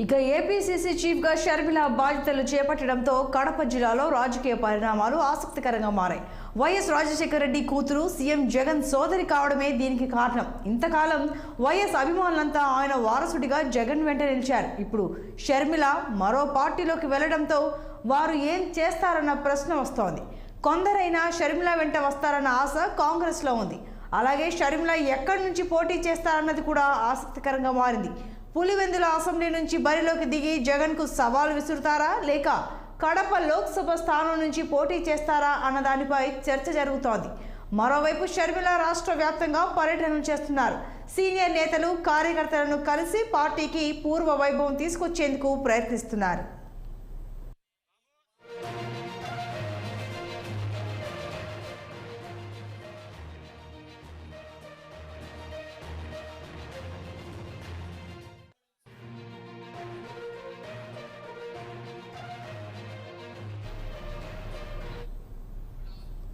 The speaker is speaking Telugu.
ఇక ఏపీసీసీ చీఫ్గా షర్మిల బాధ్యతలు చేపట్టడంతో కడప జిల్లాలో రాజకీయ పరిణామాలు ఆసక్తికరంగా మారాయి. వైఎస్ రాజశేఖర రెడ్డి కూతురు సీఎం జగన్ సోదరి కావడమే దీనికి కారణం. ఇంతకాలం వైఎస్ అభిమానులంతా ఆయన వారసుడిగా జగన్ వెంట నిలిచారు. ఇప్పుడు షర్మిల మరో పార్టీలోకి వెళ్లడంతో వారు ఏం చేస్తారన్న ప్రశ్న వస్తోంది. కొందరైనా షర్మిల వెంట వస్తారన్న ఆశ కాంగ్రెస్లో ఉంది. అలాగే షర్మిల ఎక్కడి నుంచి పోటీ చేస్తారన్నది కూడా ఆసక్తికరంగా మారింది. పులివెందుల అసెంబ్లీ నుంచి బరిలోకి దిగి జగన్కు సవాల్ విసురుతారా, లేక కడప లోక్సభ స్థానం నుంచి పోటీ చేస్తారా అన్న దానిపై చర్చ జరుగుతోంది. మరోవైపు షర్మిల రాష్ట్ర వ్యాప్తంగా పర్యటనలు చేస్తున్నారు. సీనియర్ నేతలు, కార్యకర్తలను కలిసి పార్టీకి పూర్వ వైభవం తీసుకొచ్చేందుకు ప్రయత్నిస్తున్నారు.